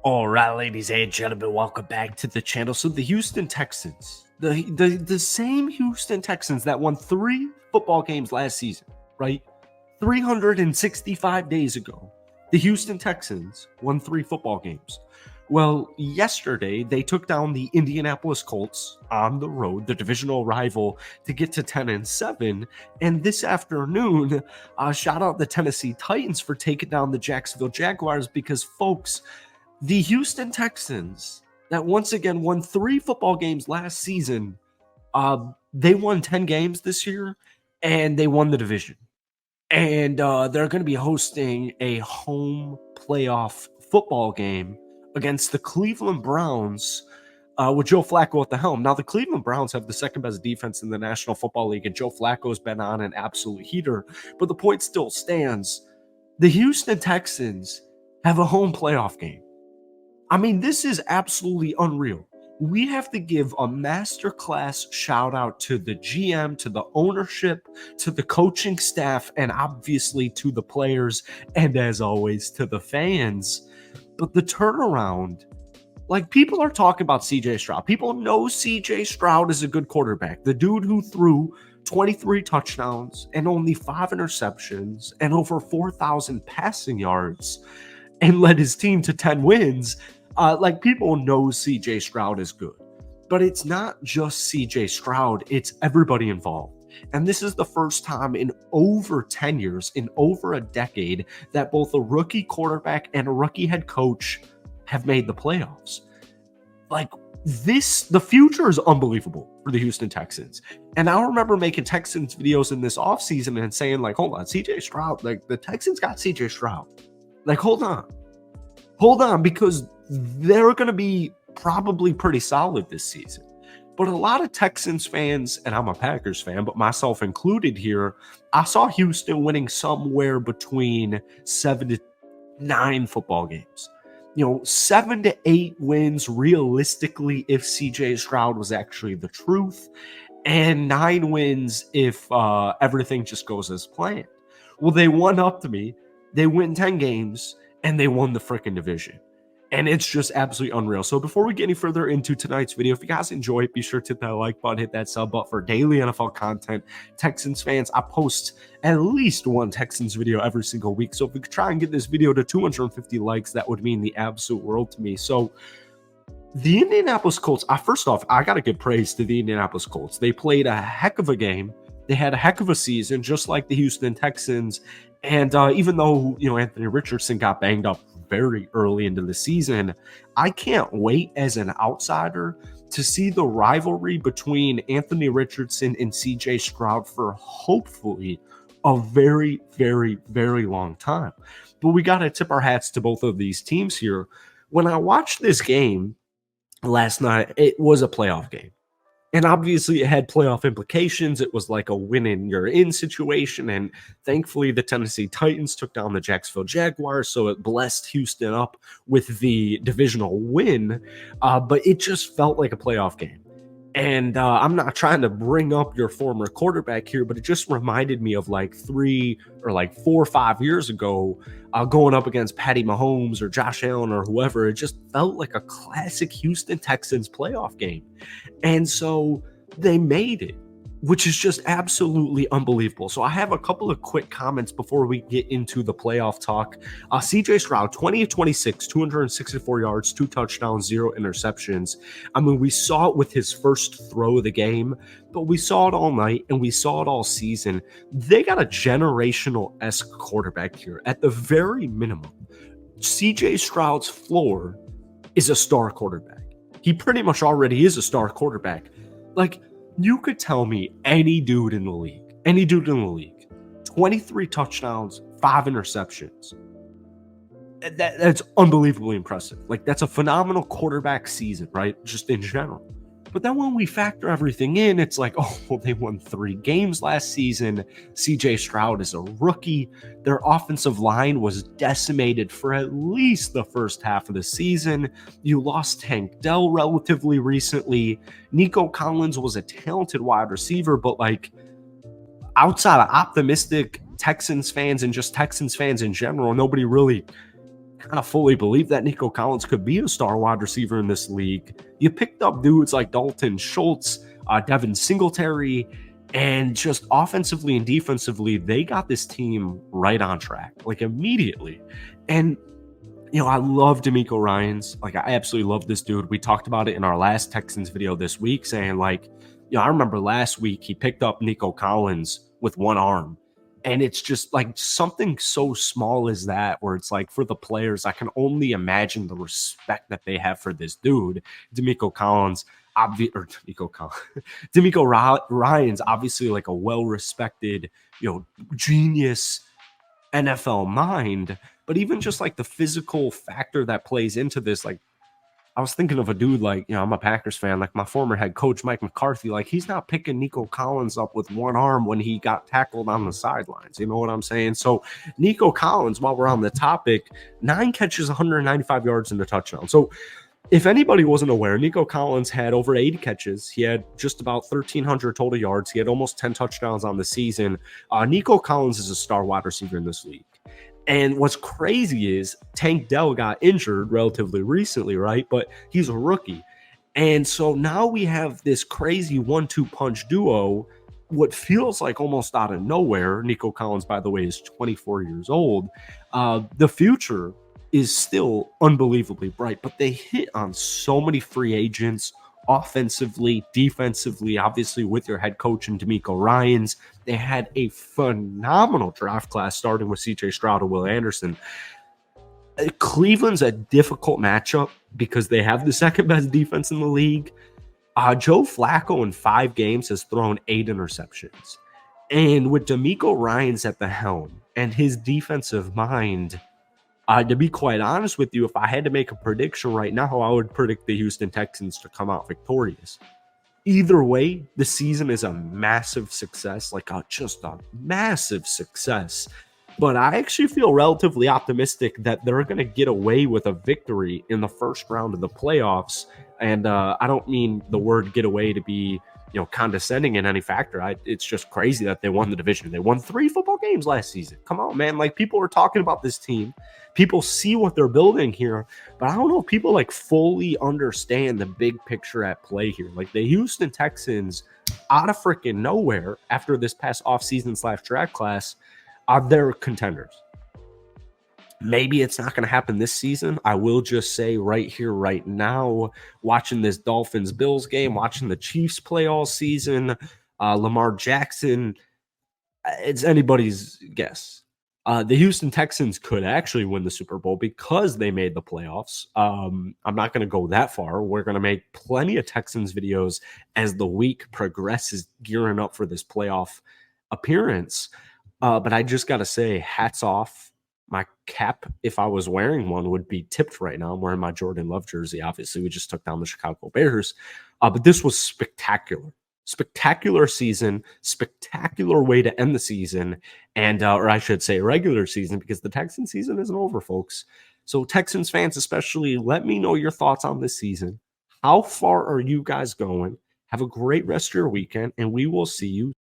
All right, ladies and gentlemen, welcome back to the channel. So the Houston Texans, the same Houston Texans that won 3 football games last season, right? 365 days ago, the Houston Texans won 3 football games. Well, yesterday they took down the Indianapolis Colts on the road, the divisional rival, to get to 10-7. And this afternoon, shout out the Tennessee Titans for taking down the Jacksonville Jaguars because, folks, the Houston Texans that once again won 3 football games last season, they won 10 games this year, and they won the division. And they're going to be hosting a home playoff football game against the Cleveland Browns with Joe Flacco at the helm. Now, the Cleveland Browns have the second best defense in the National Football League, and Joe Flacco's been on an absolute heater. But the point still stands. The Houston Texans have a home playoff game. I mean, this is absolutely unreal. We have to give a masterclass shout out to the GM, to the ownership, to the coaching staff, and obviously to the players, and as always, to the fans. But the turnaround, like, people are talking about CJ Stroud. People know CJ Stroud is a good quarterback. The dude who threw 23 touchdowns and only 5 interceptions and over 4,000 passing yards and led his team to 10 wins. Like, people know CJ Stroud is good, but it's not just CJ Stroud, it's everybody involved. And this is the first time in over 10 years, in over a decade, that both a rookie quarterback and a rookie head coach have made the playoffs. Like, the future is unbelievable for the Houston Texans. And I remember making Texans videos in this offseason and saying, like, hold on, CJ Stroud, like, the Texans got CJ Stroud. Like, hold on, because they're going to be probably pretty solid this season. But a lot of Texans fans, and I'm a Packers fan, but myself included here, I saw Houston winning somewhere between 7 to 9 football games. 7 to 8 wins realistically if CJ Stroud was actually the truth, and 9 wins if everything just goes as planned. Well, they won up to me. They win 10 games, and they won the freaking division. And it's just absolutely unreal. So before we get any further into tonight's video, if you guys enjoy it, be sure to hit that like button, hit that sub button for daily NFL content. Texans fans, I post at least one Texans video every single week. So if we could try and get this video to 250 likes, that would mean the absolute world to me. So the Indianapolis Colts, first off, I got to give praise to the Indianapolis Colts. They played a heck of a game. They had a heck of a season, just like the Houston Texans. And even though, Anthony Richardson got banged up very early into the season, I can't wait as an outsider to see the rivalry between Anthony Richardson and CJ Stroud for hopefully a very, very, very long time. But we got to tip our hats to both of these teams here. When I watched this game last night, it was a playoff game. And obviously it had playoff implications. It was like a win and you're in situation. And thankfully the Tennessee Titans took down the Jacksonville Jaguars. So it blessed Houston up with the divisional win. But it just felt like a playoff game. And I'm not trying to bring up your former quarterback here, but it just reminded me of like 4 or 5 years ago, going up against Patty Mahomes or Josh Allen or whoever. It just felt like a classic Houston Texans playoff game. And so they made it, which is just absolutely unbelievable. So I have a couple of quick comments before we get into the playoff talk. CJ Stroud, 20 of 26, 264 yards, 2 touchdowns, 0 interceptions. I mean, we saw it with his first throw of the game, but we saw it all night and we saw it all season. They got a generational-esque quarterback here. At the very minimum, CJ Stroud's floor is a star quarterback. He pretty much already is a star quarterback. Like, you could tell me any dude in the league, 23 touchdowns, 5 interceptions. That's unbelievably impressive. Like, that's a phenomenal quarterback season, right? Just in general. But then when we factor everything in, it's like, oh, well, they won 3 games last season. CJ Stroud is a rookie. Their offensive line was decimated for at least the first half of the season. You lost Tank Dell relatively recently. Nico Collins was a talented wide receiver, but like, outside of optimistic Texans fans and just Texans fans in general, nobody really kind of fully believe that Nico Collins could be a star wide receiver in this league. You picked up dudes like Dalton Schultz, Devin Singletary, and just offensively and defensively, they got this team right on track, like immediately. And I love D'Amico Ryans. Like, I absolutely love this dude. We talked about it in our last Texans video this week, saying like, I remember last week he picked up Nico Collins with one arm. And it's just like something so small as that, where it's like for the players, I can only imagine the respect that they have for this dude, D'Amico Collins. D'Amico Ryan's obviously like a well-respected, genius NFL mind, but even just like the physical factor that plays into this, like I was thinking of a dude like, I'm a Packers fan, like my former head coach, Mike McCarthy. Like, he's not picking Nico Collins up with one arm when he got tackled on the sidelines. You know what I'm saying? So, Nico Collins, while we're on the topic, 9 catches, 195 yards, and a touchdown. So, if anybody wasn't aware, Nico Collins had over 80 catches. He had just about 1,300 total yards. He had almost 10 touchdowns on the season. Nico Collins is a star wide receiver in this league. And what's crazy is Tank Dell got injured relatively recently, right? But he's a rookie. And so now we have this crazy 1-2 punch duo, what feels like almost out of nowhere. Nico Collins, by the way, is 24 years old. The future is still unbelievably bright, but they hit on so many free agents, offensively, defensively, obviously with your head coach and D'Amico Ryans. They had a phenomenal draft class starting with CJ Stroud and Will Anderson. Cleveland's a difficult matchup because they have the second best defense in the league. Joe Flacco in 5 games has thrown 8 interceptions. And with D'Amico Ryans at the helm and his defensive mind, to be quite honest with you, if I had to make a prediction right now, I would predict the Houston Texans to come out victorious. Either way, the season is a massive success, just a massive success. But I actually feel relatively optimistic that they're going to get away with a victory in the first round of the playoffs. And I don't mean the word get away to be condescending in any factor. It's just crazy that they won the division. They won 3 football games last season. Come on, man. Like, people are talking about this team. People see what they're building here, but I don't know if people fully understand the big picture at play here. Like, the Houston Texans, out of freaking nowhere after this past offseason / draft class, they're contenders. Maybe it's not going to happen this season. I will just say right here, right now, watching this Dolphins-Bills game, watching the Chiefs play all season, Lamar Jackson, it's anybody's guess. The Houston Texans could actually win the Super Bowl because they made the playoffs. I'm not going to go that far. We're going to make plenty of Texans videos as the week progresses, gearing up for this playoff appearance. But I just got to say, hats off. My cap, if I was wearing one, would be tipped right now. I'm wearing my Jordan Love jersey. Obviously, we just took down the Chicago Bears. But this was spectacular. Spectacular season, spectacular way to end the season, and or I should say regular season, because the Texans season isn't over, folks. So Texans fans especially, let me know your thoughts on this season. How far are you guys going? Have a great rest of your weekend, and we will see you